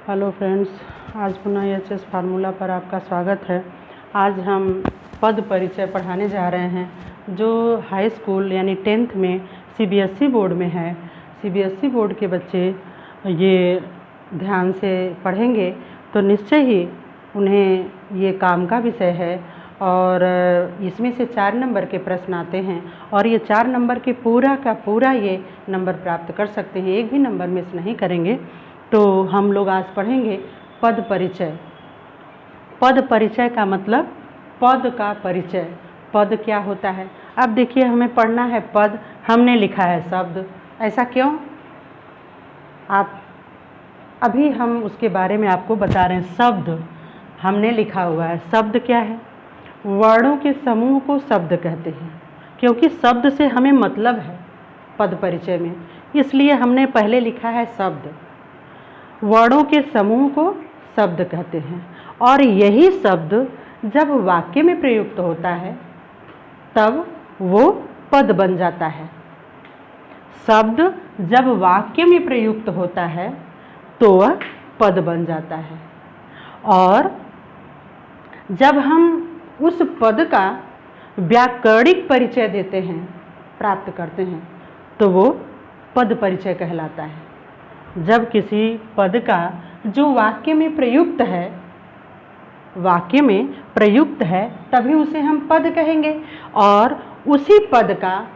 Hello friends, आज पुनः HS formula पर आपका स्वागत है। आज हम पद परिचय पढ़ाने जा रहे हैं जो हाई स्कूल यानी 10th में सीबीएसई बोर्ड में है। सीबीएसई बोर्ड के बच्चे ये ध्यान से पढ़ेंगे तो निश्चय ही उन्हें ये काम का विषय है और इसमें से 4 नंबर के प्रश्न आते हैं और ये 4 नंबर के पूरा का पूरा ये नंबर प्राप्त कर सकते हैं, एक भी नंबर मिस नहीं करेंगे। तो हम लोग आज पढ़ेंगे पद परिचय। पद परिचय का मतलब पद का परिचय। पद क्या होता है? अब देखिए, हमें पढ़ना है पद, हमने लिखा है शब्द। ऐसा क्यों? आप अभी हम उसके बारे में आपको बता रहे हैं। शब्द हमने लिखा हुआ है। शब्द क्या है? वर्णों के समूह को शब्द कहते हैं, क्योंकि शब्द से हमें मतलब है पद परिचय में, इसलिए हमने पहले लिखा है शब्द। वर्णों के समूह को शब्द कहते हैं और यही शब्द जब वाक्य में प्रयुक्त होता है तब वो पद बन जाता है। शब्द जब वाक्य में प्रयुक्त होता है तो वह पद बन जाता है और जब हम उस पद का व्याकरणिक परिचय देते हैं, प्राप्त करते हैं, तो वो पद परिचय कहलाता है। जब किसी पद का जो वाक्य में प्रयुक्त है तभी उसे हम पद कहेंगे और उसी पद का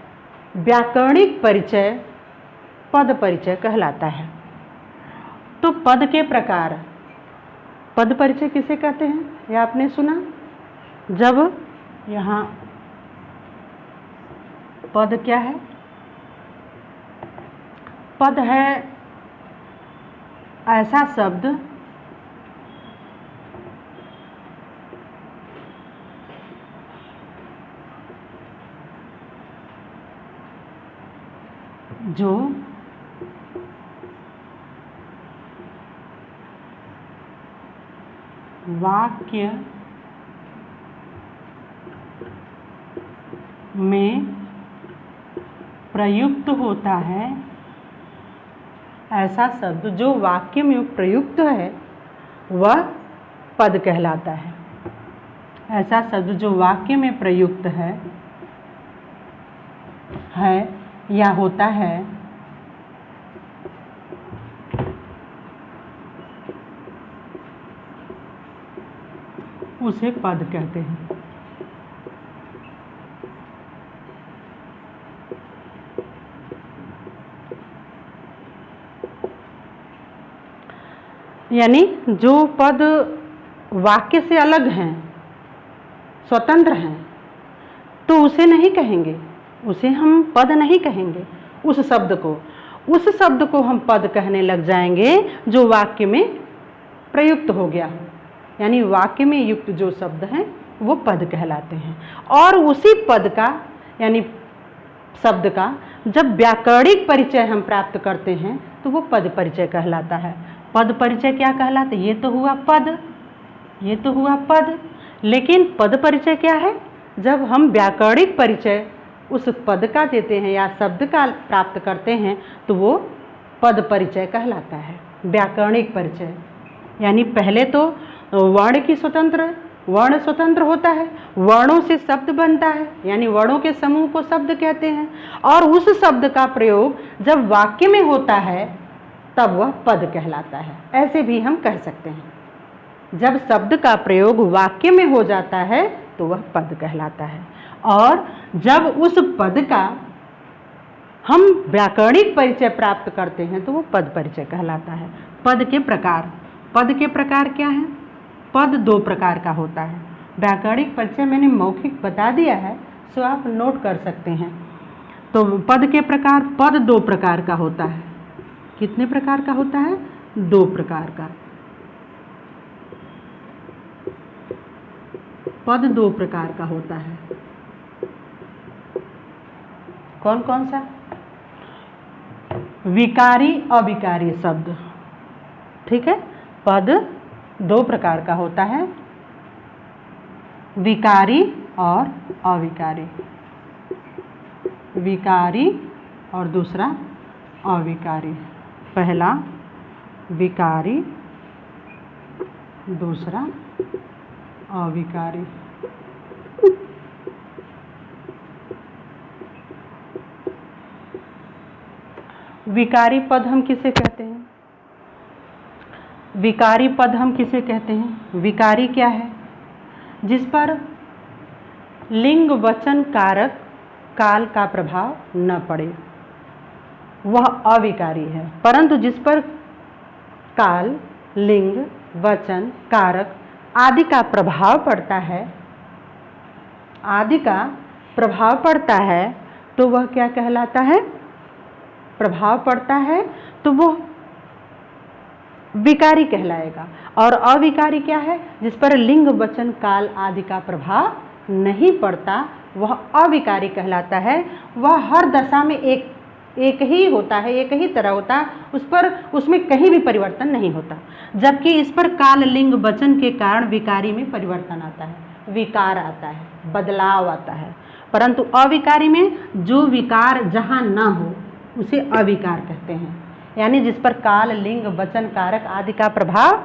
व्याकरणिक परिचय पद परिचय कहलाता है। तो पद के प्रकार, पद परिचय किसे कहते हैं यह आपने सुना? जब यहाँ पद क्या है? पद है ऐसा शब्द जो वाक्य में प्रयुक्त होता है। ऐसा शब्द जो वाक्य में प्रयुक्त है वह पद कहलाता है। ऐसा शब्द जो वाक्य में प्रयुक्त है या होता है उसे पद कहते हैं। यानी जो पद वाक्य से अलग हैं, स्वतंत्र हैं, तो उसे नहीं कहेंगे, उसे हम पद नहीं कहेंगे। उस शब्द को हम पद कहने लग जाएंगे जो वाक्य में प्रयुक्त हो गया। यानी वाक्य में युक्त जो शब्द हैं वो पद कहलाते हैं और उसी पद का यानी शब्द का जब व्याकरणिक परिचय हम प्राप्त करते हैं तो वो पद परिचय कहलाता है। पद परिचय क्या कहलाता है? ये तो हुआ पद। लेकिन पद परिचय क्या है? जब हम व्याकरणिक परिचय उस पद का देते हैं या शब्द का प्राप्त करते हैं तो वो पद परिचय कहलाता है। व्याकरणिक परिचय यानी पहले तो वर्ण स्वतंत्र होता है, वर्णों से शब्द बनता है, यानी वर्णों के समूह को शब्द कहते हैं और उस शब्द का प्रयोग जब वाक्य में होता है तब वह पद कहलाता है। ऐसे भी हम कह सकते हैं, जब शब्द का प्रयोग वाक्य में हो जाता है तो वह पद कहलाता है और जब उस पद का हम व्याकरणिक परिचय प्राप्त करते हैं तो वो पद परिचय कहलाता है। पद के प्रकार क्या है? पद 2 प्रकार का होता है। व्याकरणिक परिचय मैंने मौखिक बता दिया है, सो आप नोट कर सकते हैं। तो पद के प्रकार, पद 2 प्रकार का होता है। कितने प्रकार का होता है? 2 प्रकार का। पद 2 प्रकार का होता है। कौन कौन सा? विकारी अविकारी शब्द। ठीक है, पद 2 प्रकार का होता है, विकारी और अविकारी। विकारी और दूसरा अविकारी। पहला विकारी दूसरा अविकारी। विकारी पद हम किसे कहते हैं? विकारी पद हम किसे कहते हैं? विकारी क्या है? जिस पर लिंग वचन कारक काल का प्रभाव न पड़े वह अविकारी है, परंतु जिस पर काल, लिंग, वचन, कारक आदि का प्रभाव पड़ता है, आदि का प्रभाव पड़ता है, तो वह क्या कहलाता है? प्रभाव पड़ता है तो वह विकारी कहलाएगा। और अविकारी क्या है? जिस पर लिंग, वचन, काल आदि का प्रभाव नहीं पड़ता वह अविकारी कहलाता है। वह हर दशा में एक ही होता है, एक ही तरह होता है, उसमें कहीं भी परिवर्तन नहीं होता। जबकि इस पर काल, लिंग, वचन के कारण विकारी में परिवर्तन आता है, विकार आता है, बदलाव आता है। परंतु अविकारी में जो विकार जहाँ ना हो उसे अविकार कहते हैं। यानी जिस पर काल, लिंग, वचन, कारक आदि का प्रभाव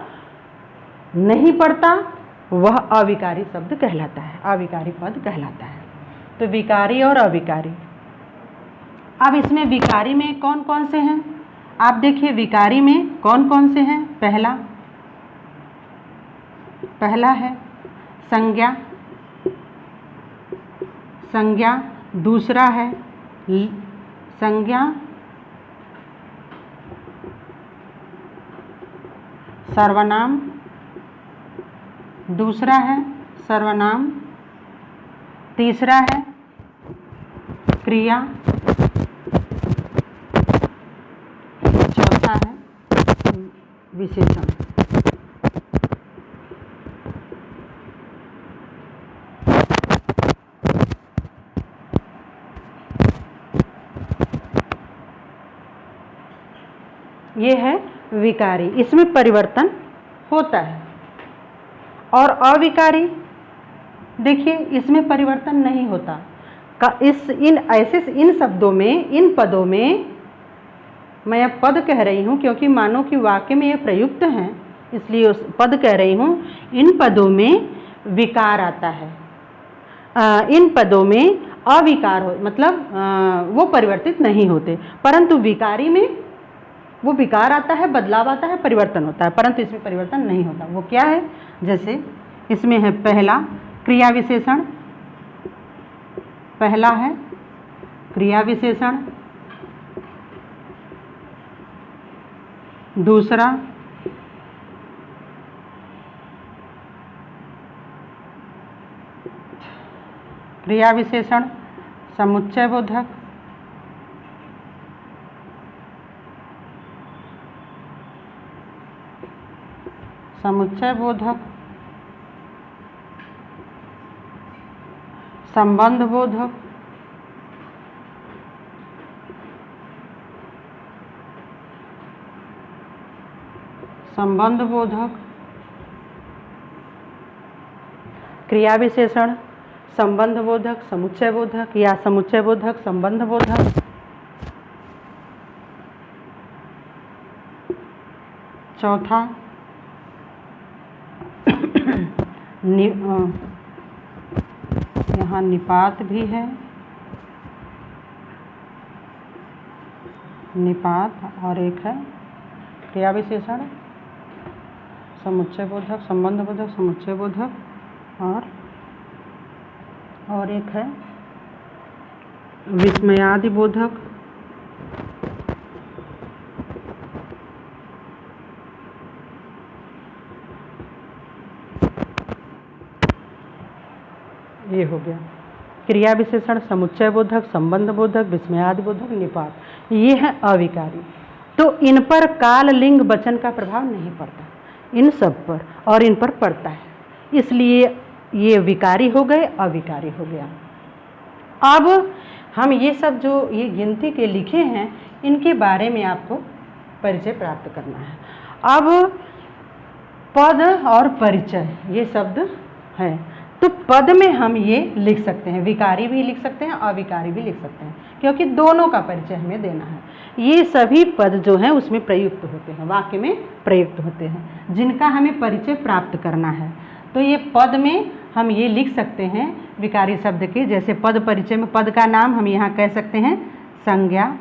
नहीं पड़ता वह अविकारी शब्द कहलाता है, अविकारी पद कहलाता है। तो विकारी और अविकारी। अब इसमें विकारी में कौन कौन से हैं? आप देखिए विकारी में कौन कौन से हैं। पहला है संज्ञा, दूसरा है संज्ञा, सर्वनाम, दूसरा है सर्वनाम, तीसरा है क्रिया, चौथा है विशेषण। ये है विकारी, इसमें परिवर्तन होता है। और अविकारी देखिए इसमें परिवर्तन नहीं होता। इन शब्दों में, इन पदों में, मैं अब पद कह रही हूँ क्योंकि मानो कि वाक्य में ये प्रयुक्त हैं, इसलिए उस पद कह रही हूँ। इन पदों में विकार आता है, इन पदों में अविकार हो, मतलब वो परिवर्तित नहीं होते। परंतु विकारी में वो विकार आता है, बदलाव आता है, परिवर्तन होता है, परंतु इसमें परिवर्तन नहीं होता। वो क्या है? जैसे इसमें है पहला क्रिया विशेषण, पहला है क्रिया विशेषण, दूसरा क्रिया विशेषण समुच्चय बोधक, संबंध बोधक, क्रिया विशेषण, संबंध बोधक, समुच्चय बोधक या समुच्चय बोधक, संबंध बोधक। चौथा यहाँ निपात भी है, निपात, और एक है क्रिया विशेषण, समुच्चय बोधक, संबंध बोधक, समुच्चय बोधक, और एक है विस्मयादि बोधक। ये हो गया क्रिया विशेषण, समुच्चय बोधक, संबंध बोधक, विस्मयादि बोधक, निपात। ये है अविकारी। तो इन पर काल, लिंग, वचन का प्रभाव नहीं पड़ता, इन सब पर, और इन पर पड़ता है, इसलिए ये विकारी हो गए, अविकारी हो गया। अब हम ये सब जो ये गिनती के लिखे हैं इनके बारे में आपको परिचय प्राप्त करना है। अब पद और परिचय ये शब्द है। तो पद में हम ये लिख सकते हैं, विकारी भी लिख सकते हैं, अविकारी भी लिख सकते हैं, क्योंकि दोनों का परिचय हमें देना है। ये सभी पद जो हैं उसमें प्रयुक्त होते हैं, वाक्य में प्रयुक्त होते हैं, जिनका हमें परिचय प्राप्त करना है। तो ये पद में हम ये लिख सकते हैं विकारी शब्द के, जैसे पद परिचय में पद का नाम हम यहाँ कह सकते हैं संज्ञा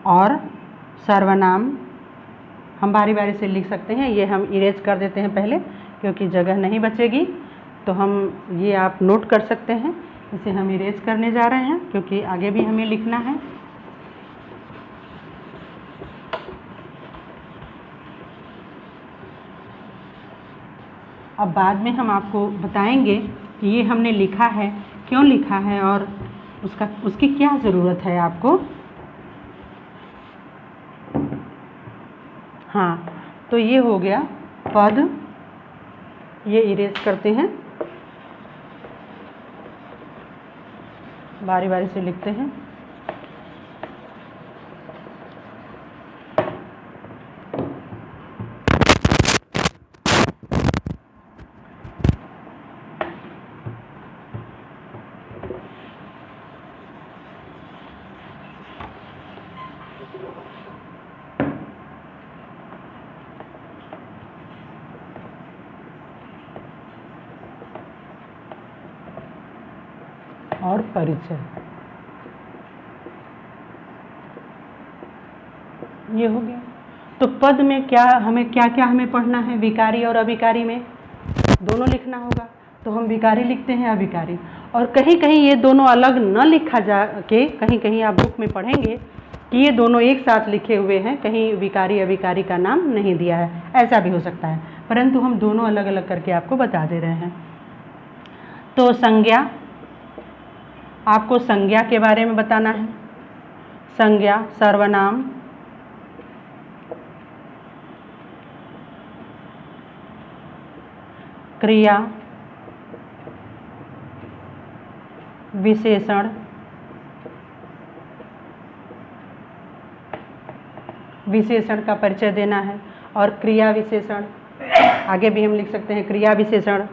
और सर्वनाम। हम बारी बारी से लिख सकते हैं, ये हम इरेज कर देते हैं पहले क्योंकि जगह नहीं बचेगी, तो हम ये आप नोट कर सकते हैं। इसे हम इरेज करने जा रहे हैं क्योंकि आगे भी हमें लिखना है। अब बाद में हम आपको बताएंगे कि ये हमने लिखा है, क्यों लिखा है और उसकी क्या ज़रूरत है आपको। हाँ, तो ये हो गया पद, ये इरेज करते हैं, बारी बारी से लिखते हैं। और परिचय, ये हो गया। तो पद में क्या क्या हमें पढ़ना है, विकारी और अविकारी में दोनों लिखना होगा। तो हम विकारी लिखते हैं, अविकारी, और कहीं कहीं ये दोनों अलग न लिखा जा के, कहीं कहीं आप बुक में पढ़ेंगे कि ये दोनों एक साथ लिखे हुए हैं, कहीं विकारी अविकारी का नाम नहीं दिया है, ऐसा भी हो सकता है, परंतु हम दोनों अलग अलग करके आपको बता दे रहे हैं। तो संज्ञा, आपको संज्ञा के बारे में बताना है। संज्ञा, सर्वनाम, क्रिया, विशेषण, विशेषण का परिचय देना है, और क्रिया विशेषण, आगे भी हम लिख सकते हैं क्रिया विशेषण,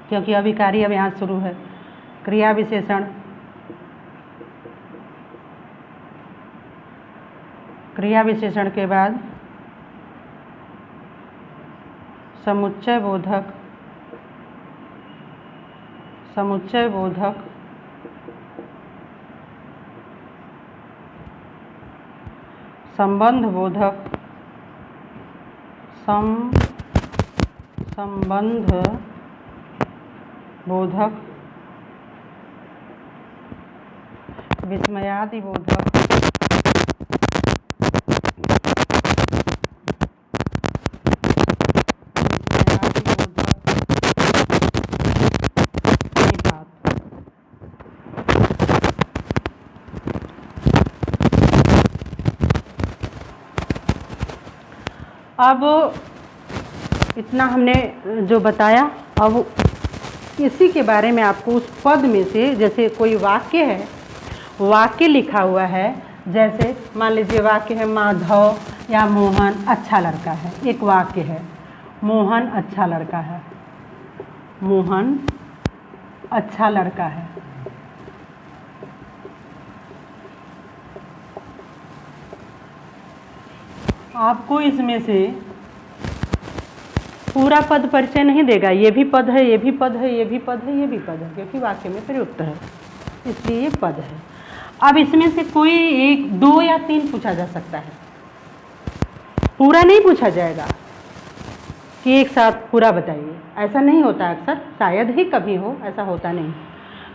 क्योंकि अविकारी अब यहाँ शुरू है। क्रिया विशेषण, क्रिया विशेषण के बाद समुच्चय बोधक, समुच्चय बोधक, संबंध बोधक, संबंध बोधक, विस्मयादि बोधक, अब इतना हमने जो बताया, अब इसी के बारे में आपको उस पद में से, जैसे कोई वाक्य है, वाक्य लिखा हुआ है, जैसे मान लीजिए वाक्य है माधव या मोहन अच्छा लड़का है। एक वाक्य है मोहन अच्छा लड़का है, मोहन अच्छा लड़का है। आपको इसमें से पूरा पद परिचय नहीं देगा, ये भी पद है, ये भी पद है, ये भी पद है, ये भी पद है, क्योंकि वाक्य में प्रयुक्त है, इसलिए ये पद है। अब इसमें से कोई एक, दो या तीन पूछा जा सकता है, पूरा नहीं पूछा जाएगा कि एक साथ पूरा बताइए, ऐसा नहीं होता अक्सर, शायद ही कभी हो, ऐसा होता नहीं।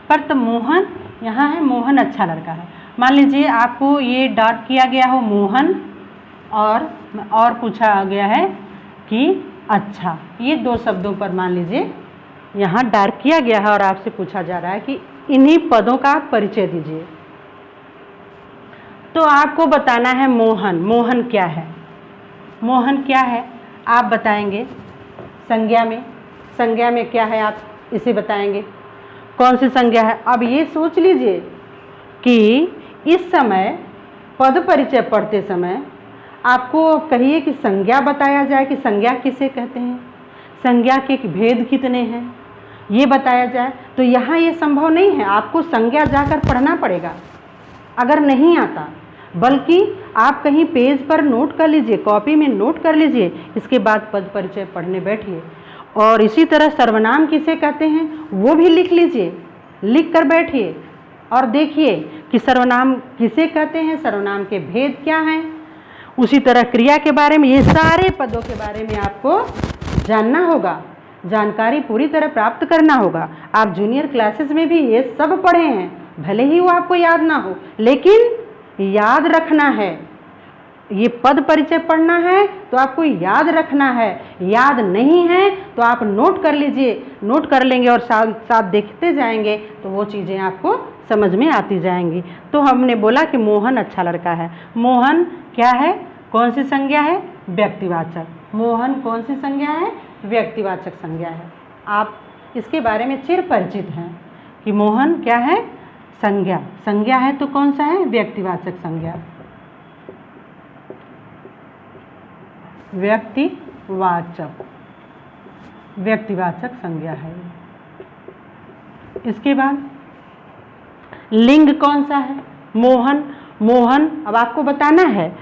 पर तो मोहन यहाँ है, मोहन अच्छा लड़का है। मान लीजिए आपको ये डार्क किया गया हो मोहन, और पूछा गया है कि अच्छा, ये दो शब्दों पर मान लीजिए यहाँ डार्क किया गया है और आपसे पूछा जा रहा है कि इन्हीं पदों का आप परिचय दीजिए। तो आपको बताना है मोहन, मोहन क्या है, मोहन क्या है आप बताएंगे। संज्ञा में क्या है आप इसे बताएंगे, कौन सी संज्ञा है। अब ये सोच लीजिए कि इस समय पद परिचय पढ़ते समय आपको कहिए कि संज्ञा बताया जाए कि संज्ञा किसे कहते हैं, संज्ञा के भेद कितने हैं, ये बताया जाए, तो यहाँ ये संभव नहीं है। आपको संज्ञा जाकर पढ़ना पड़ेगा अगर नहीं आता, बल्कि आप कहीं पेज पर नोट कर लीजिए, कॉपी में नोट कर लीजिए, इसके बाद पद परिचय पढ़ने बैठिए। और इसी तरह सर्वनाम किसे कहते हैं वो भी लिख लीजिए, लिख कर बैठिए और देखिए कि सर्वनाम किसे कहते हैं, सर्वनाम के भेद क्या हैं। उसी तरह क्रिया के बारे में, ये सारे पदों के बारे में आपको जानना होगा, जानकारी पूरी तरह प्राप्त करना होगा। आप जूनियर क्लासेस में भी ये सब पढ़े हैं, भले ही वो आपको याद ना हो, लेकिन याद रखना है। ये पद परिचय पढ़ना है तो आपको याद रखना है, याद नहीं है तो आप नोट कर लीजिए, नोट कर लेंगे और साथ साथ देखते जाएंगे तो वो चीज़ें आपको समझ में आती जाएंगी। तो हमने बोला कि मोहन अच्छा लड़का है। मोहन क्या है, कौन सी संज्ञा है, व्यक्तिवाचक। मोहन कौन सी संज्ञा है, व्यक्तिवाचक संज्ञा है। आप इसके बारे में चिर परिचित हैं कि मोहन क्या है, संज्ञा। संज्ञा है तो कौन सा है, व्यक्तिवाचक संज्ञा, व्यक्तिवाचक, व्यक्तिवाचक संज्ञा है। इसके बाद लिंग कौन सा है, मोहन। मोहन अब आपको बताना है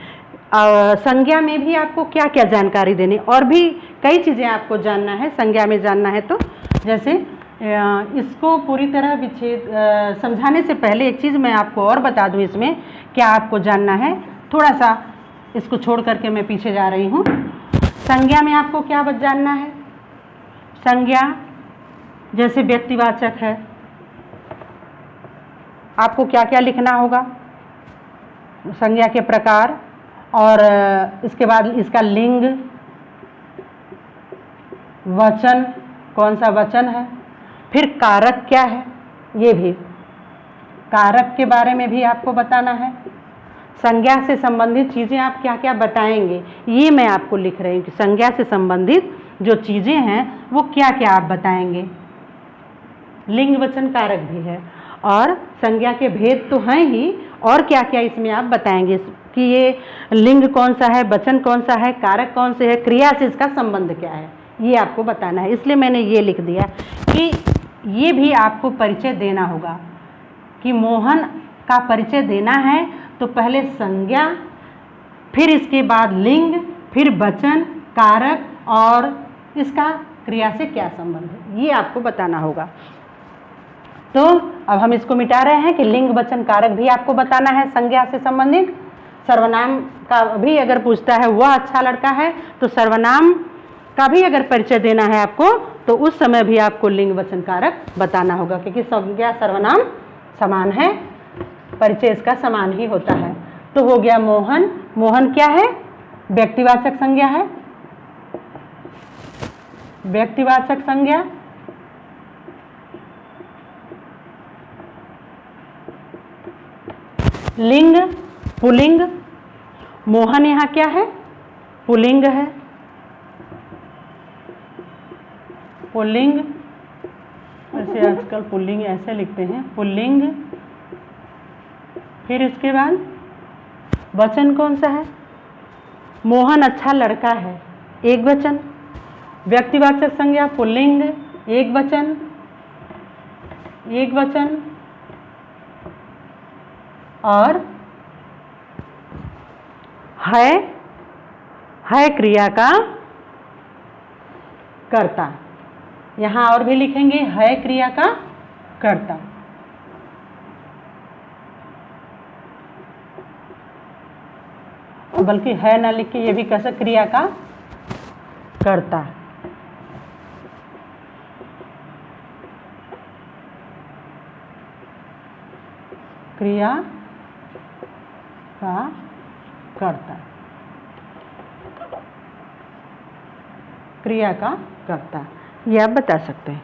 संज्ञा में भी आपको क्या क्या जानकारी देनी, और भी कई चीज़ें आपको जानना है संज्ञा में जानना है। तो जैसे इसको पूरी तरह विच्छेद समझाने से पहले एक चीज़ मैं आपको और बता दूं, इसमें क्या आपको जानना है, थोड़ा सा इसको छोड़ करके मैं पीछे जा रही हूँ। संज्ञा में आपको क्या जानना है, संज्ञा जैसे व्यक्तिवाचक है, आपको क्या क्या लिखना होगा, संज्ञा के प्रकार, और इसके बाद इसका लिंग, वचन कौन सा वचन है, फिर कारक क्या है, ये भी कारक के बारे में भी आपको बताना है। संज्ञा से संबंधित चीज़ें आप क्या क्या बताएंगे, ये मैं आपको लिख रही हूँ कि संज्ञा से संबंधित जो चीज़ें हैं वो क्या क्या आप बताएंगे। लिंग वचन कारक भी है, और संज्ञा के भेद तो हैं ही, और क्या क्या इसमें आप बताएंगे कि ये लिंग कौन सा है, वचन कौन सा है, कारक कौन से है, क्रिया से इसका संबंध क्या है, ये आपको बताना है। इसलिए मैंने ये लिख दिया कि ये भी आपको परिचय देना होगा कि मोहन का परिचय देना है तो पहले संज्ञा, फिर इसके बाद लिंग, फिर वचन, कारक और इसका क्रिया से क्या संबंध है, ये आपको बताना होगा। तो अब हम इसको मिटा रहे हैं कि लिंग, वचन, कारक भी आपको बताना है संज्ञा से संबंधित। सर्वनाम का भी अगर पूछता है वह अच्छा लड़का है, तो सर्वनाम का भी अगर परिचय देना है आपको तो उस समय भी आपको लिंग, वचन, कारक बताना होगा, क्योंकि संज्ञा सर्वनाम समान है, परिचय इसका समान ही होता है। तो हो गया मोहन। मोहन क्या है, व्यक्तिवाचक संज्ञा है, व्यक्तिवाचक संज्ञा। लिंग पुल्लिंग, मोहन यहाँ क्या है, पुल्लिंग है, पुल्लिंग, वैसे आजकल पुल्लिंग ऐसे लिखते हैं, पुल्लिंग। फिर इसके बाद वचन कौन सा है, मोहन अच्छा लड़का है, एक वचन। व्यक्तिवाचक संज्ञा पुल्लिंग, एक वचन, एक वचन। और है क्रिया का कर्ता, यहाँ और भी लिखेंगे है क्रिया का कर्ता। बल्कि है ना लिख के ये भी कह सकते, क्रिया का कर्ता। क्रिया का कर्ता, क्रिया का कर्ता, ये आप बता सकते हैं।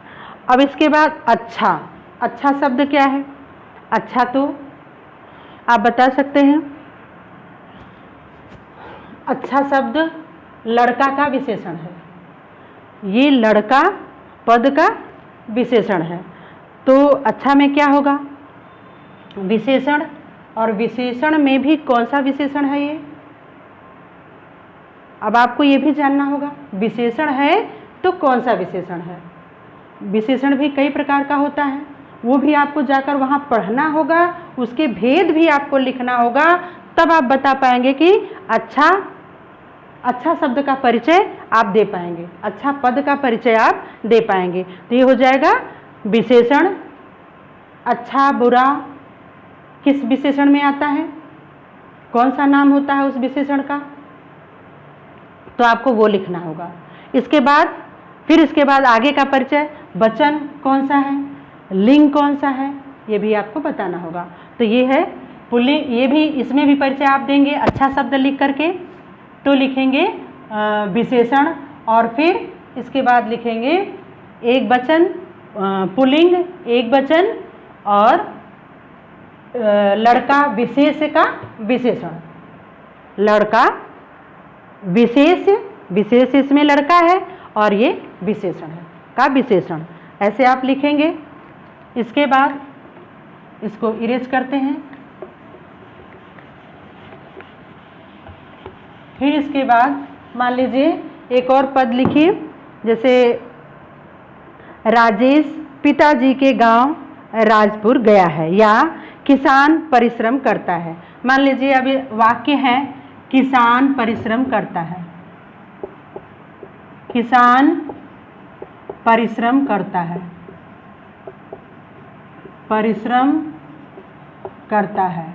अब इसके बाद अच्छा, अच्छा शब्द क्या है, अच्छा तो आप बता सकते हैं। अच्छा शब्द लड़का का विशेषण है, ये लड़का पद का विशेषण है। तो अच्छा में क्या होगा, विशेषण, और विशेषण में भी कौन सा विशेषण है, ये अब आपको ये भी जानना होगा विशेषण है तो कौन सा विशेषण है। विशेषण भी कई प्रकार का होता है, वो भी आपको जाकर वहाँ पढ़ना होगा, उसके भेद भी आपको लिखना होगा, तब आप बता पाएंगे कि अच्छा शब्द का परिचय आप दे पाएंगे, अच्छा पद का परिचय आप दे पाएंगे। तो ये हो जाएगा विशेषण। अच्छा बुरा किस विशेषण में आता है, कौन सा नाम होता है उस विशेषण का, तो आपको वो लिखना होगा। इसके बाद आगे का परिचय, वचन कौन सा है, लिंग कौन सा है, ये भी आपको बताना होगा। तो ये है पुल्लिंग, ये भी इसमें भी परिचय आप देंगे अच्छा शब्द लिख करके। तो लिखेंगे विशेषण और फिर इसके बाद लिखेंगे एक वचन, पुल्लिंग एक वचन और लड़का विशेष का विशेषण, लड़का विशेष इसमें लड़का है और ये विशेषण है का विशेषण, ऐसे आप लिखेंगे। इसके बाद इसको इरेज करते हैं। फिर इसके बाद मान लीजिए एक और पद लिखिए, जैसे राजेश पिताजी के गांव राजपुर गया है या किसान परिश्रम करता है। मान लीजिए अभी वाक्य है किसान परिश्रम करता है, किसान परिश्रम करता है, परिश्रम करता है।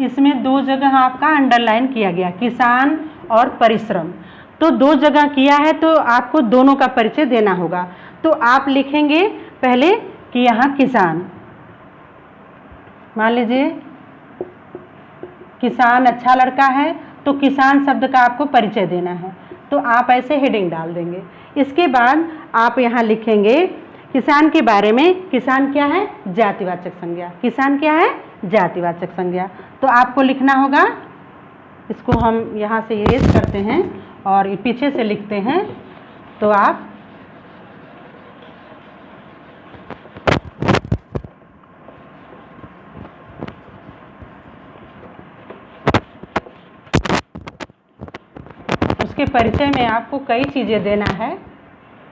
इसमें दो जगह आपका अंडरलाइन किया गया, किसान और परिश्रम, तो दो जगह किया है तो आपको दोनों का परिचय देना होगा। तो आप लिखेंगे पहले कि यहाँ किसान, मान लीजिए किसान अच्छा लड़का है तो किसान शब्द का आपको परिचय देना है, तो आप ऐसे हेडिंग डाल देंगे। इसके बाद आप यहाँ लिखेंगे किसान के बारे में, किसान क्या है, जातिवाचक संज्ञा, किसान क्या है, जातिवाचक संज्ञा। तो आपको लिखना होगा, इसको हम यहाँ से इरेज करते हैं और पीछे से लिखते हैं। तो आप उसके परिचय में आपको कई चीज़ें देना है,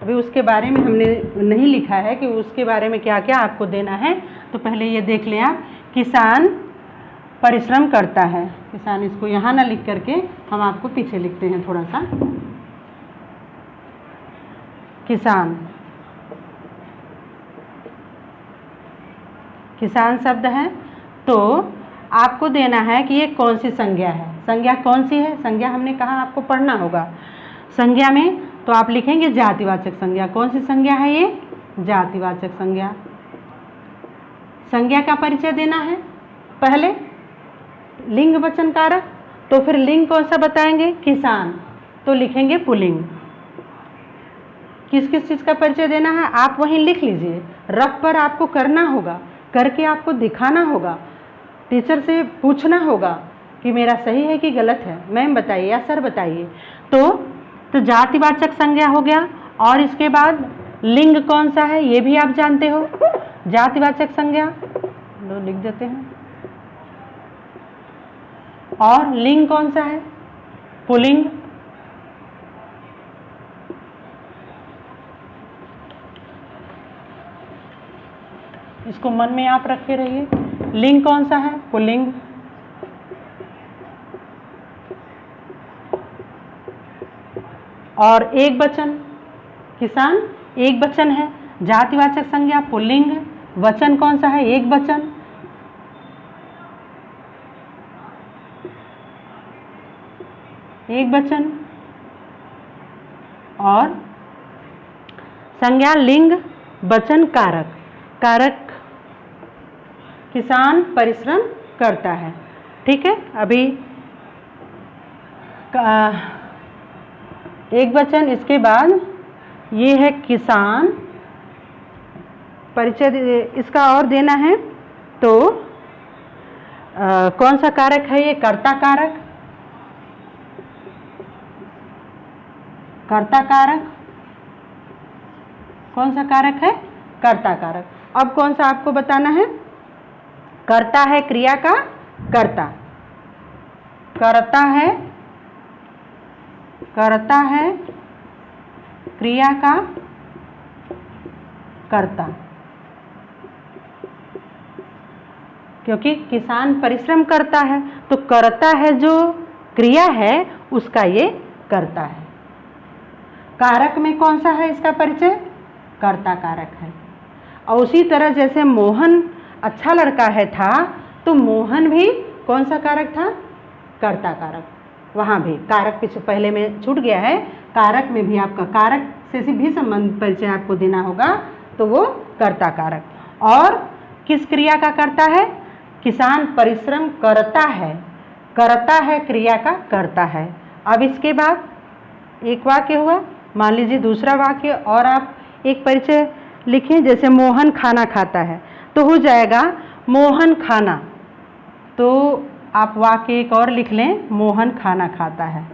अभी उसके बारे में हमने नहीं लिखा है कि उसके बारे में क्या क्या आपको देना है। तो पहले ये देख लें आप, किसान परिश्रम करता है, किसान, इसको यहाँ ना लिख करके हम आपको पीछे लिखते हैं थोड़ा सा। किसान, किसान शब्द है तो आपको देना है कि ये कौन सी संज्ञा है, संज्ञा कौन सी है, संज्ञा हमने कहा आपको पढ़ना होगा। संज्ञा में तो आप लिखेंगे जातिवाचक संज्ञा, कौन सी संज्ञा है ये, जातिवाचक संज्ञा। संज्ञा का परिचय देना है पहले, लिंग वचन कारक, तो फिर लिंग कौन सा बताएंगे, किसान, तो लिखेंगे पुल्लिंग। किस किस चीज़ का परिचय देना है आप वहीं लिख लीजिए, रफ पर आपको करना होगा, करके आपको दिखाना होगा, टीचर से पूछना होगा कि मेरा सही है कि गलत है, मैम बताइए या सर बताइए। तो जातिवाचक संज्ञा हो गया, और इसके बाद लिंग कौन सा है ये भी आप जानते हो, जातिवाचक संज्ञा लो लिख देते हैं, और लिंग कौन सा है, पुल्लिंग। इसको मन में आप रखे रहिए, लिंग कौन सा है, पुल्लिंग। और एक वचन, किसान एक वचन है, जातिवाचक संज्ञा पुल्लिंग, वचन कौन सा है, एक वचन। एक वचन और संज्ञा लिंग वचन कारक, कारक किसान परिश्रम करता है। ठीक है, अभी एक वचन, इसके बाद ये है किसान, परिचय इसका और देना है। तो कौन सा कारक है ये, कर्ता कारक, कर्ता कारक, कौन सा कारक है, कर्ता कारक। अब कौन सा आपको बताना है, कर्ता है क्रिया का कर्ता, करता है करता है क्रिया का कर्ता, क्योंकि किसान परिश्रम करता है तो करता है जो क्रिया है उसका ये कर्ता है। कारक में कौन सा है इसका परिचय? कर्ता कारक है। और उसी तरह जैसे मोहन अच्छा लड़का है था तो मोहन भी कौन सा कारक था? कर्ता कारक। वहाँ भी कारक पीछे पहले में छूट गया है, कारक में भी आपका कारक से भी संबंधित परिचय आपको देना होगा, तो वो कर्ता कारक। और किस क्रिया का करता है? किसान परिश्रम करता है क्रिया का करता है। अब इसके बाद एक वाक्य हुआ, मान लीजिए दूसरा वाक्य और आप एक परिचय लिखें, जैसे मोहन खाना खाता है तो हो जाएगा मोहन खाना, तो आप वाक्य एक और लिख लें, मोहन खाना खाता है,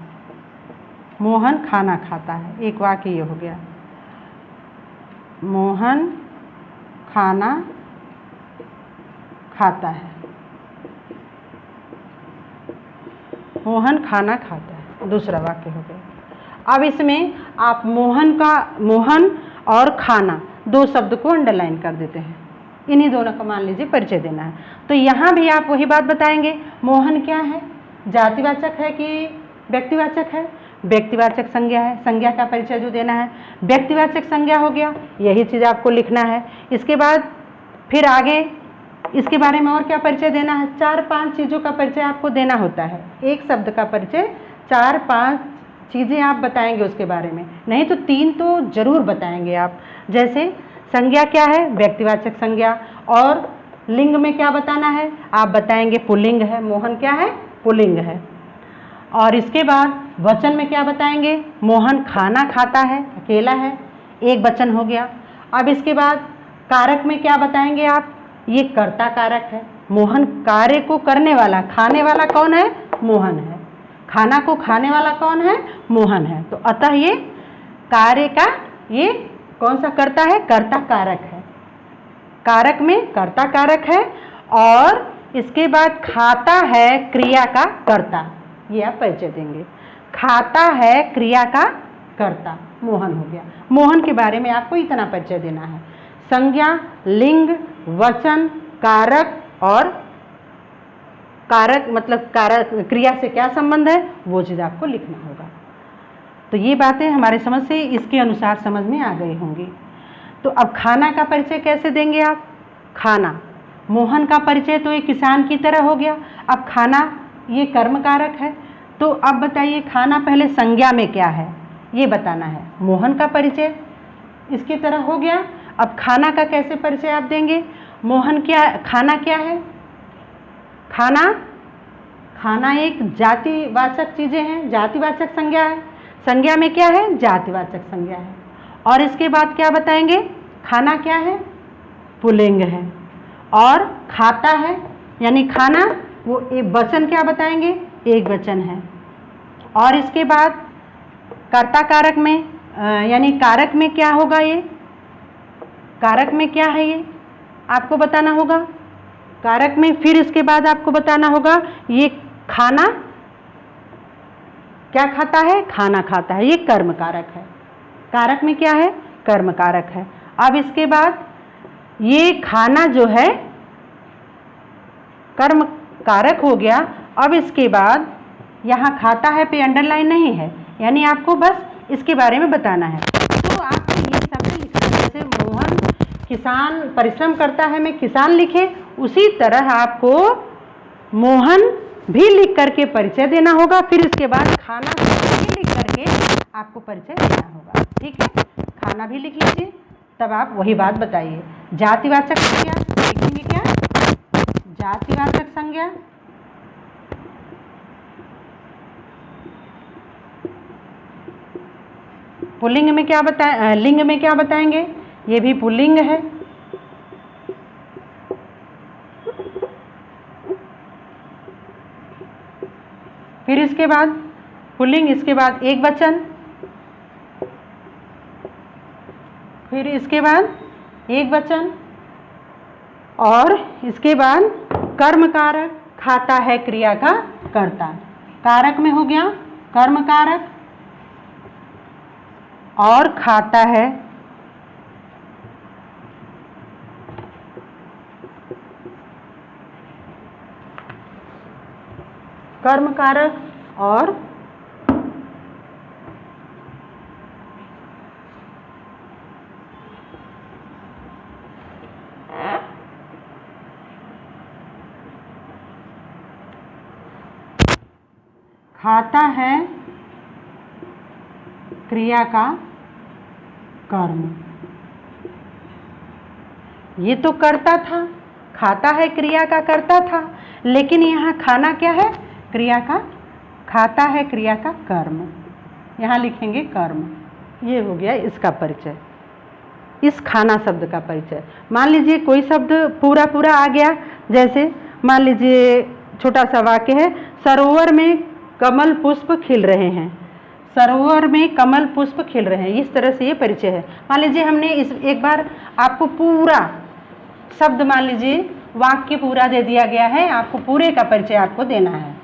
मोहन खाना खाता है। एक वाक्य ये हो गया, मोहन खाना खाता है, मोहन खाना खाता है, दूसरा वाक्य हो गया। अब इसमें आप मोहन और खाना दो शब्द को अंडरलाइन कर देते हैं, इन्हीं दोनों का मान लीजिए परिचय देना है। तो यहाँ भी आप वही बात बताएंगे, मोहन क्या है? जातिवाचक है कि व्यक्तिवाचक है? व्यक्तिवाचक संज्ञा है, संज्ञा का परिचय जो देना है व्यक्तिवाचक संज्ञा हो गया, यही चीज़ आपको लिखना है। इसके बाद फिर आगे इसके बारे में और क्या परिचय देना है? 4-5 चीज़ों का परिचय आपको देना होता है। एक शब्द का परिचय 4-5 चीज़ें आप बताएंगे उसके बारे में, नहीं तो 3 तो जरूर बताएंगे आप। जैसे संज्ञा क्या है? व्यक्तिवाचक संज्ञा। और लिंग में क्या बताना है? आप बताएंगे पुल्लिंग है, मोहन क्या है? पुल्लिंग है। और इसके बाद वचन में क्या बताएंगे? मोहन खाना खाता है, अकेला है, एक वचन हो गया। अब इसके बाद कारक में क्या बताएंगे आप? ये कर्ता कारक है, मोहन कार्य को करने वाला, खाने वाला कौन है? मोहन है, खाना को खाने वाला कौन है? मोहन है। तो अतः ये कार्य का ये कौन सा कर्ता है? कर्ता कारक है। कारक में कर्ता कारक है। और इसके बाद खाता है क्रिया का कर्ता, ये आप परिचय देंगे। खाता है क्रिया का कर्ता, मोहन हो गया। मोहन के बारे में आपको इतना परिचय देना है। संज्ञा, लिंग, वचन, कारक और कारक मतलब कारक क्रिया से क्या संबंध है वो चीज़ आपको लिखना होगा। तो ये बातें हमारे समझ से इसके अनुसार समझ में आ गई होंगी। तो अब खाना का परिचय कैसे देंगे आप? खाना, मोहन का परिचय तो एक किसान की तरह हो गया। अब खाना ये कर्म कारक है, तो अब बताइए खाना पहले संज्ञा में क्या है ये बताना है। मोहन का परिचय इसकी तरह हो गया। अब खाना का कैसे परिचय आप देंगे? मोहन क्या, खाना क्या है? खाना एक जातिवाचक चीज़ें हैं, जातिवाचक संज्ञा है। संज्ञा में क्या है? जातिवाचक संज्ञा है। और इसके बाद क्या बताएंगे? खाना क्या है? पुल्लिंग है। और खाता है यानी खाना वो एक वचन क्या बताएंगे? एक वचन है। और इसके बाद कर्ता कारक में यानी कारक में क्या होगा? ये कारक में क्या है ये आपको बताना होगा। कारक में फिर इसके बाद आपको बताना होगा ये खाना क्या खाता है? खाना खाता है, ये कर्म कारक है। कारक में क्या है? कर्म कारक है। अब इसके बाद ये खाना जो है कर्म कारक हो गया। अब इसके बाद यहाँ खाता है पे अंडरलाइन नहीं है, यानी आपको बस इसके बारे में बताना है। तो आपको ये शब्द लिखना, जैसे मोहन किसान परिश्रम करता है में किसान लिखे, उसी तरह आपको मोहन भी लिख करके परिचय देना होगा। फिर इसके बाद खाना भी लिख करके आपको परिचय देना होगा। ठीक है, खाना भी लिख लीजिए, तब आप वही बात बताइए। जातिवाचक संज्ञा लिखेंगे क्या? जातिवाचक संज्ञा, पुल्लिंग में क्या बताएं? लिंग में क्या बताएंगे? ये भी पुल्लिंग है। फिर इसके बाद पुल्लिंग, इसके बाद एक वचन, फिर इसके बाद एक वचन, और इसके बाद कर्म कारक, खाता है क्रिया का कर्ता। कारक में हो गया कर्म कारक, और खाता है, कर्म कारक और खाता है क्रिया का कर्म। ये तो करता था, खाता है क्रिया का करता था, लेकिन यहाँ खाना क्या है? क्रिया का, खाता है क्रिया का कर्म। यहाँ लिखेंगे कर्म। ये हो गया इसका परिचय, इस खाना शब्द का परिचय। मान लीजिए कोई शब्द पूरा पूरा आ गया, जैसे मान लीजिए छोटा सा वाक्य है, सरोवर में कमल पुष्प खिल रहे हैं। सरोवर में कमल पुष्प खिल रहे हैं, इस तरह से ये परिचय है। मान लीजिए हमने इस एक बार आपको पूरा शब्द, मान लीजिए वाक्य पूरा दे दिया गया है, आपको पूरे का परिचय आपको देना है।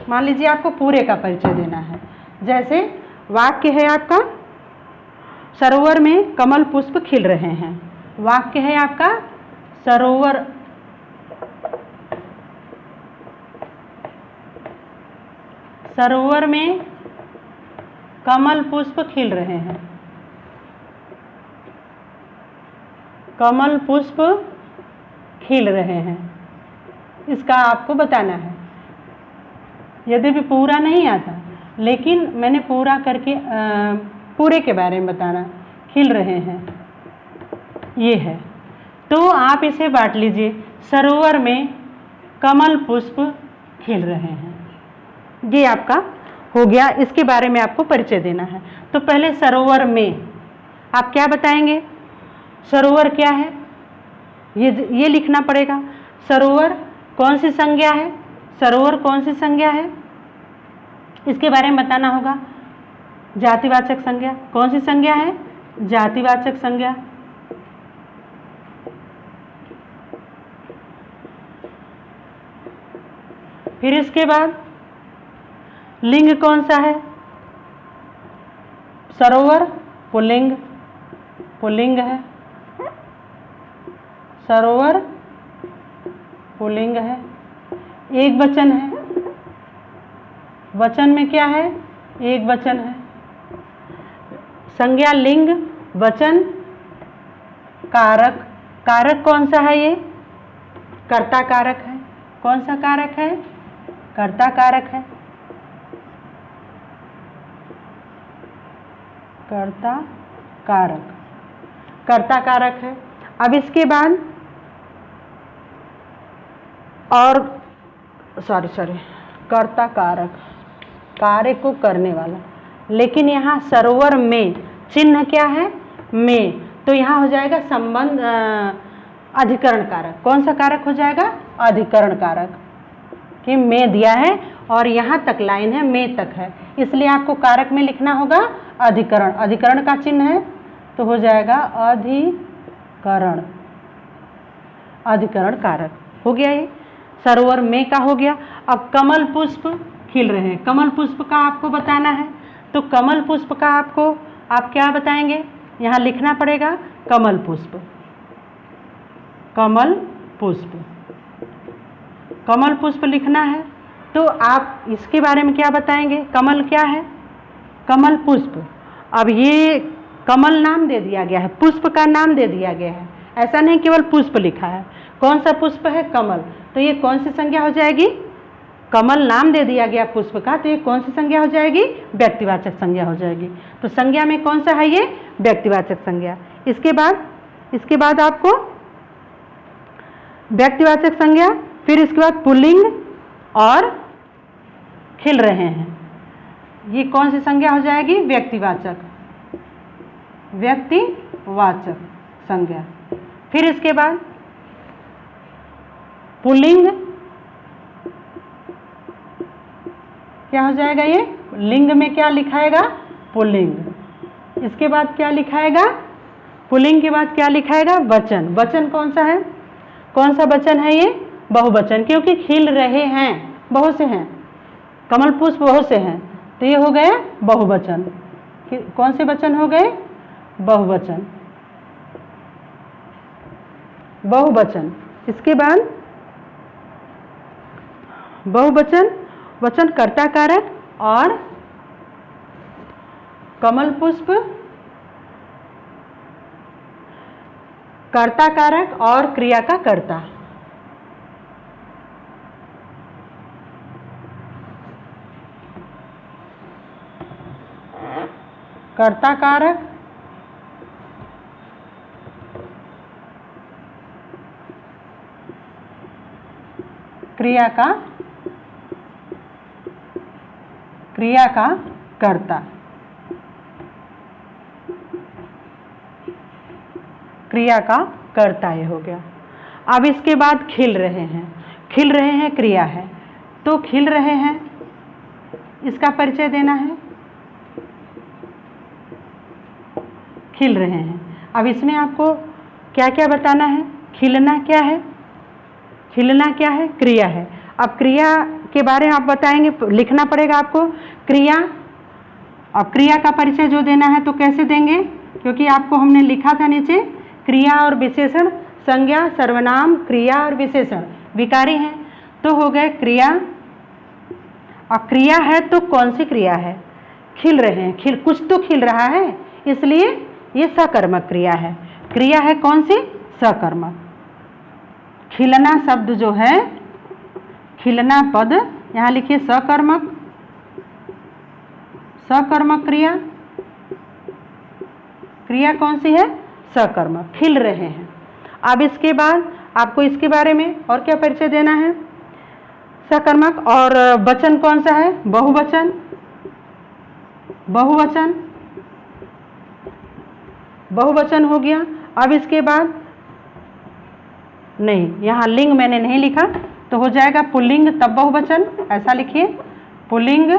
मान लीजिए आपको पूरे का परिचय देना है। जैसे वाक्य है आपका, सरोवर में कमल पुष्प खिल रहे हैं। वाक्य है आपका, सरोवर में कमल पुष्प खिल रहे हैं। कमल पुष्प खिल रहे हैं, इसका आपको बताना है। यदि भी पूरा नहीं आता, लेकिन मैंने पूरा करके पूरे के बारे में बताना। खिल रहे हैं ये है, तो आप इसे बांट लीजिए। सरोवर में कमल पुष्प खिल रहे हैं, ये आपका हो गया। इसके बारे में आपको परिचय देना है। तो पहले सरोवर में आप क्या बताएंगे? सरोवर क्या है ये लिखना पड़ेगा। सरोवर कौन सी संज्ञा है? सरोवर कौन सी संज्ञा है, इसके बारे में बताना होगा। जातिवाचक संज्ञा, कौन सी संज्ञा है? जातिवाचक संज्ञा। फिर इसके बाद लिंग कौन सा है? सरोवर पुल्लिंग, पुल्लिंग है। सरोवर पुल्लिंग है। एक वचन है, वचन में क्या है? एक वचन है। संज्ञा लिंग, वचन, कारक। कारक कौन सा है? ये कर्ता कारक है। कौन सा कारक है? कर्ता कारक है। कर्ता कारक, कर्ता कारक है। अब इसके बाद और कर्ता कारक, कार्य को करने वाला। लेकिन यहाँ सरोवर में चिन्ह क्या है? में, तो यहाँ हो जाएगा संबंध अधिकरण कारक। कौन सा कारक हो जाएगा? अधिकरण कारक, कि में दिया है और यहाँ तक लाइन है, में तक है, इसलिए आपको कारक में लिखना होगा अधिकरण। अधिकरण का चिन्ह है तो हो जाएगा अधिकरण, अधिकरण कारक हो गया। ये सरोवर में का हो गया। अब कमल पुष्प खिल रहे हैं, कमल पुष्प का आपको बताना है। तो कमल पुष्प का आपको आप क्या बताएंगे? यहाँ लिखना पड़ेगा कमल पुष्प, कमल पुष्प, कमल पुष्प लिखना है। तो आप इसके बारे में क्या बताएंगे? कमल क्या है? कमल पुष्प। अब ये कमल नाम दे दिया गया है, पुष्प का नाम दे दिया गया है, ऐसा नहीं केवल पुष्प लिखा है। कौन सा पुष्प है? कमल। तो ये कौन सी संज्ञा हो जाएगी? कमल नाम दे दिया गया पुष्प का, तो ये कौन सी संज्ञा हो जाएगी? व्यक्तिवाचक संज्ञा हो जाएगी। तो संज्ञा में कौन सा है? ये व्यक्तिवाचक संज्ञा। इसके बाद आपको व्यक्तिवाचक संज्ञा, फिर इसके बाद पुल्लिंग और खिल रहे हैं, ये कौन सी संज्ञा हो जाएगी? व्यक्तिवाचक, व्यक्तिवाचक संज्ञा। फिर इसके बाद पुल्लिंग क्या हो जाएगा? ये लिंग में क्या लिखाएगा? पुल्लिंग। इसके बाद क्या लिखाएगा? पुल्लिंग के बाद क्या लिखाएगा? वचन। वचन कौन सा है? कौन सा वचन है? ये बहुवचन, क्योंकि खिल रहे हैं, बहुत से हैं, कमल पुष्प बहुत से हैं, तो ये हो गया बहुवचन। कौन से वचन हो गए? बहुवचन। बहुवचन। इसके बाद बहुवचन, वचन कर्ता कारक और कमल पुष्प, कर्ता कारक और क्रिया का कर्ता। कर्ता कारक क्रिया का कर्ता। क्रिया का कर्ता ये हो गया। अब इसके बाद खिल रहे हैं। खिल रहे हैं क्रिया है, तो खिल रहे हैं इसका परिचय देना है। खिल रहे हैं। अब इसमें आपको क्या क्या बताना है? खिलना क्या है? खिलना क्या है? क्रिया है। अब क्रिया के बारे में आप बताएंगे, लिखना पड़ेगा आपको क्रिया। अब क्रिया का परिचय जो देना है तो कैसे देंगे? क्योंकि आपको हमने लिखा था नीचे क्रिया और विशेषण, संज्ञा, सर्वनाम, क्रिया और विशेषण विकारी हैं। तो हो गए क्रिया। अब क्रिया है तो कौन सी क्रिया है? खिल रहे हैं, कुछ तो खिल रहा है, इसलिए ये सकर्मक क्रिया है। क्रिया है कौन सी? सकर्मक। खिलना शब्द जो है, खिलना पद यहाँ लिखिए सकर्मक। सकर्मक क्रिया। क्रिया कौन सी है? सकर्मक। खिल रहे हैं। अब इसके बाद आपको इसके बारे में और क्या परिचय देना है? सकर्मक। और वचन कौन सा है? बहुवचन। बहुवचन। बहुवचन हो गया। अब इसके बाद नहीं, यहाँ लिंग मैंने नहीं लिखा तो हो जाएगा पुल्लिंग तब बहुवचन, ऐसा लिखिए पुल्लिंग।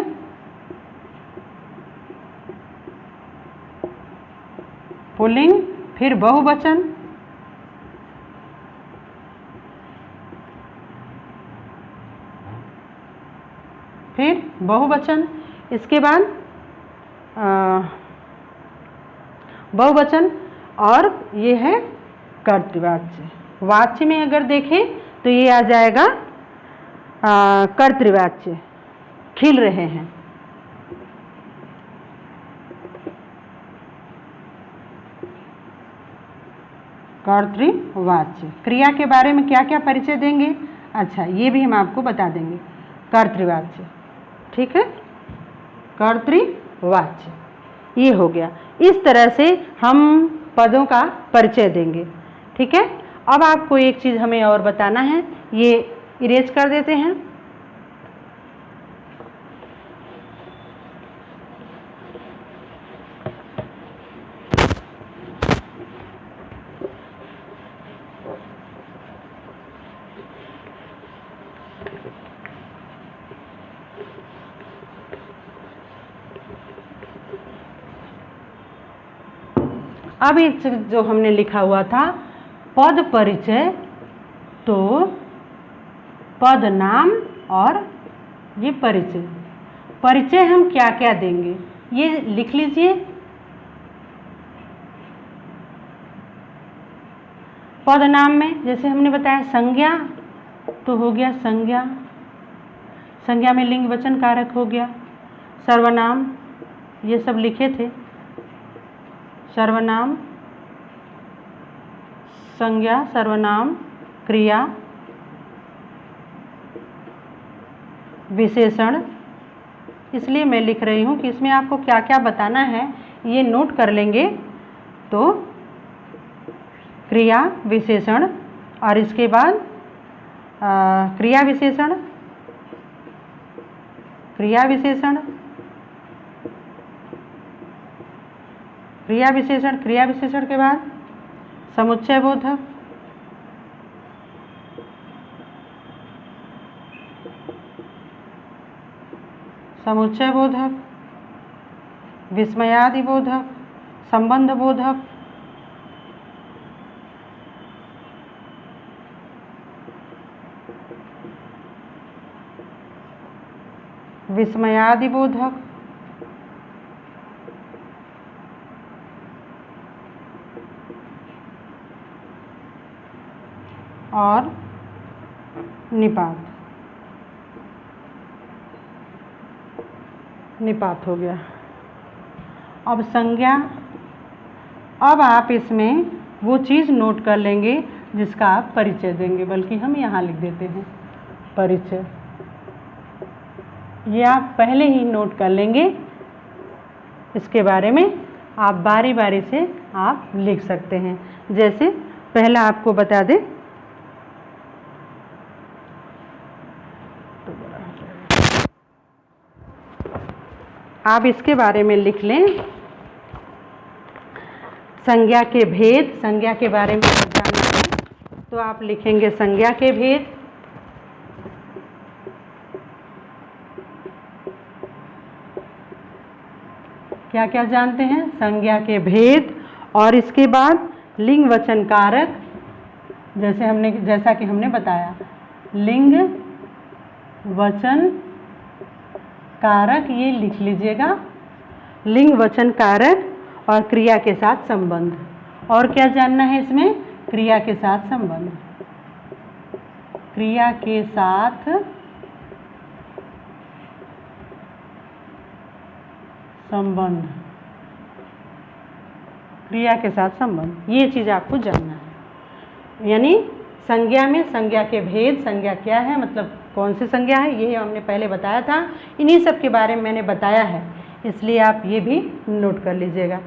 पुल्लिंग फिर बहुवचन, फिर बहुवचन। इसके बाद बहुवचन और ये है कर्तृवाच्य। वाच्य में अगर देखें तो ये आ जाएगा कर्तृवाच्य। खिल रहे हैं। कर्तृवाच्य। क्रिया के बारे में क्या क्या परिचय देंगे? अच्छा, ये भी हम आपको बता देंगे। कर्तृवाच्य, ठीक है, कर्तृवाच्य ये हो गया। इस तरह से हम पदों का परिचय देंगे, ठीक है। अब आपको एक चीज़ हमें और बताना है, ये इरेज कर देते हैं। अब एक जो हमने लिखा हुआ था पद परिचय, तो पद नाम और ये परिचय। परिचय हम क्या क्या देंगे ये लिख लीजिए। पद नाम में जैसे हमने बताया संज्ञा, तो हो गया संज्ञा। संज्ञा में लिंग वचन कारक हो गया। सर्वनाम ये सब लिखे थे, सर्वनाम, संज्ञा, सर्वनाम, क्रिया, विशेषण। इसलिए मैं लिख रही हूँ कि इसमें आपको क्या क्या बताना है ये नोट कर लेंगे। तो क्रिया विशेषण और इसके बाद क्रिया विशेषण, क्रिया विशेषण, क्रिया विशेषण, क्रिया विशेषण के बाद समुच्चय बोधक, समुच्चय बोधक, विस्मयादि बोधक, संबंध बोधक, विस्मयादि बोधक, और निपात। निपात हो गया। अब संज्ञा, अब आप इसमें वो चीज़ नोट कर लेंगे जिसका आप परिचय देंगे, बल्कि हम यहाँ लिख देते हैं परिचय। ये आप पहले ही नोट कर लेंगे, इसके बारे में आप बारी बारी से आप लिख सकते हैं। जैसे पहला आपको बता दें, आप इसके बारे में लिख लें, संज्ञा के भेद। संज्ञा के बारे में जानना है तो आप लिखेंगे संज्ञा के भेद। क्या क्या जानते हैं? संज्ञा के भेद। और इसके बाद लिंग वचन कारक, जैसा कि हमने बताया, लिंग वचन कारक, ये लिख लीजिएगा, लिंग वचन कारक और क्रिया के साथ संबंध। और क्या जानना है इसमें? क्रिया के साथ संबंध। क्रिया के साथ संबंध, क्रिया के साथ संबंध, ये चीज़ आपको जानना है। यानी संज्ञा में संज्ञा के भेद, संज्ञा क्या है, मतलब कौन सी संज्ञा है, ये हमने पहले बताया था। इन्हीं सब के बारे में मैंने बताया है, इसलिए आप ये भी नोट कर लीजिएगा।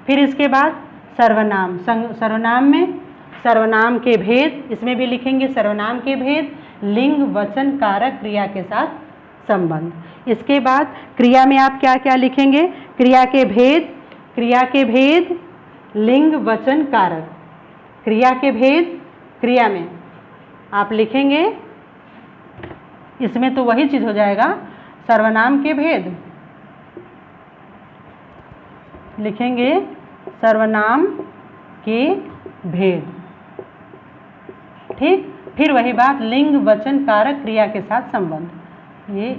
फिर इसके बाद सर्वनाम। सर्वनाम में सर्वनाम के भेद, इसमें भी लिखेंगे सर्वनाम के भेद, लिंग वचन कारक क्रिया के साथ संबंध। इसके बाद क्रिया में आप क्या क्या लिखेंगे? क्रिया के भेद, क्रिया के भेद, लिंग वचन कारक। क्रिया के भेद, क्रिया में आप लिखेंगे, इसमें तो वही चीज़ हो जाएगा, सर्वनाम के भेद लिखेंगे, सर्वनाम के भेद, ठीक। फिर वही बात, लिंग वचन कारक क्रिया के साथ संबंध, ये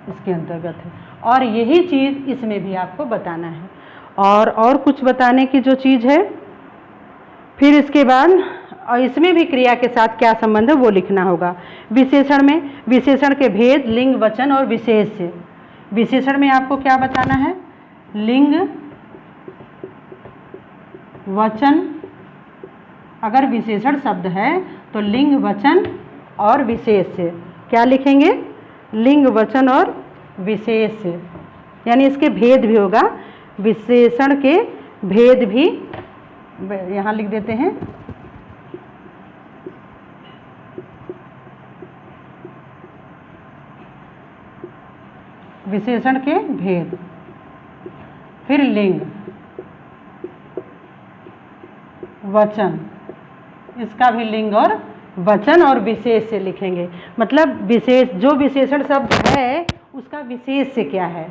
इसके अंतर्गत है। और यही चीज़ इसमें भी आपको बताना है। और कुछ बताने की जो चीज़ है, फिर इसके बाद और इसमें भी क्रिया के साथ क्या संबंध है वो लिखना होगा। विशेषण में विशेषण के भेद, लिंग वचन और विशेष से। विशेषण में आपको क्या बताना है? लिंग वचन, अगर विशेषण शब्द है तो लिंग वचन और विशेष से। क्या लिखेंगे? लिंग वचन और विशेष से, यानी इसके भेद भी होगा। विशेषण के भेद भी यहाँ लिख देते हैं, विशेषण के भेद। फिर लिंग वचन, इसका भी लिंग और वचन और विशेष से लिखेंगे। मतलब विशेष, जो विशेषण शब्द है उसका विशेष से क्या है।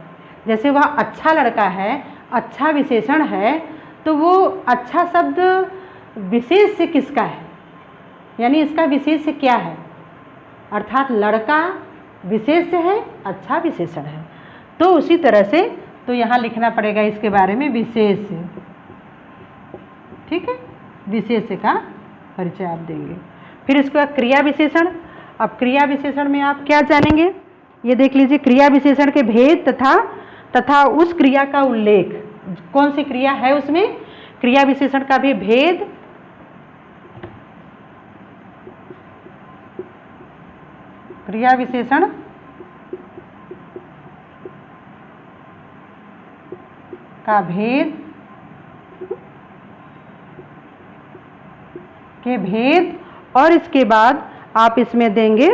जैसे वह अच्छा लड़का है, अच्छा विशेषण है, तो वो अच्छा शब्द विशेष से किसका है, यानी इसका विशेष से क्या है। अर्थात लड़का विशेष से है, अच्छा विशेषण है, तो उसी तरह से तो यहाँ लिखना पड़ेगा इसके बारे में विशेष से, ठीक है। विशेष से का परिचय आप देंगे। फिर इसके बाद क्रिया विशेषण। अब क्रिया विशेषण में आप क्या जानेंगे, ये देख लीजिए। क्रिया विशेषण के भेद तथा उस क्रिया का उल्लेख, कौन सी क्रिया है उसमें, क्रिया विशेषण का भी भेद, क्रिया विशेषण का भेद के भेद, और इसके बाद आप इसमें देंगे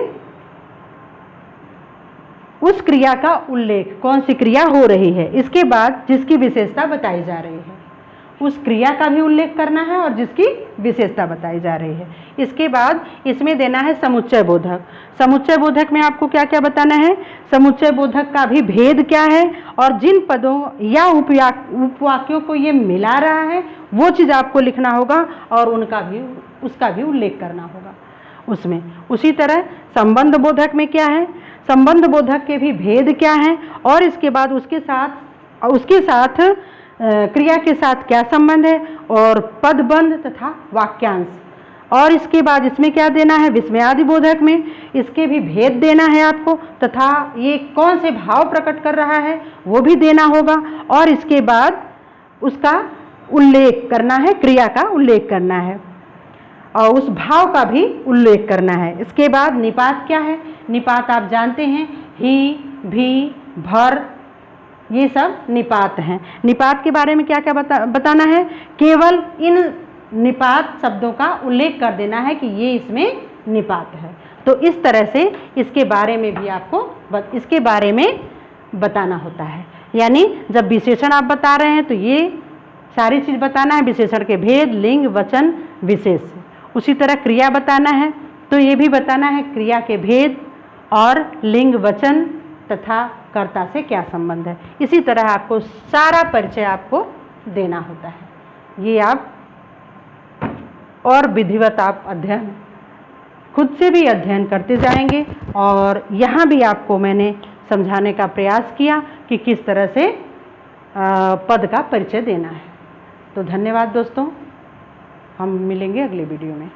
उस क्रिया का उल्लेख, कौन सी क्रिया हो रही है। इसके बाद जिसकी विशेषता बताई जा रही है, उस क्रिया का भी उल्लेख करना है और जिसकी विशेषता बताई जा रही है। इसके बाद इसमें देना है समुच्चय बोधक। समुच्चय बोधक में आपको क्या क्या बताना है, समुच्चय बोधक का भी भेद क्या है, और जिन पदों या उपवाक्यों को ये मिला रहा है वो चीज़ आपको लिखना होगा और उसका भी उल्लेख करना होगा उसमें। उसी तरह संबंध बोधक में क्या है, संबंध बोधक के भी भेद क्या हैं, और इसके बाद उसके साथ क्रिया के साथ क्या संबंध है, और पदबंध तथा वाक्यांश। और इसके बाद इसमें क्या देना है, विस्मयादि बोधक में इसके भी भेद देना है आपको, तथा ये कौन से भाव प्रकट कर रहा है वो भी देना होगा। और इसके बाद उसका उल्लेख करना है, क्रिया का उल्लेख करना है और उस भाव का भी उल्लेख करना है। इसके बाद निपात क्या है, निपात आप जानते हैं, ही, भी, भर, ये सब निपात हैं। निपात के बारे में क्या क्या बताना है, केवल इन निपात शब्दों का उल्लेख कर देना है कि ये इसमें निपात है। तो इस तरह से इसके बारे में भी आपको इसके बारे में बताना होता है। यानी जब विशेषण आप बता रहे हैं तो ये सारी चीज़ बताना है, विशेषण के भेद, लिंग, वचन, विशेष। उसी तरह क्रिया बताना है तो ये भी बताना है क्रिया के भेद और लिंग, वचन तथा कर्ता से क्या संबंध है। इसी तरह आपको सारा परिचय आपको देना होता है। ये आप और विधिवत आप अध्ययन खुद से भी अध्ययन करते जाएंगे और यहाँ भी आपको मैंने समझाने का प्रयास किया कि किस तरह से पद का परिचय देना है। तो धन्यवाद दोस्तों, हम मिलेंगे अगले वीडियो में।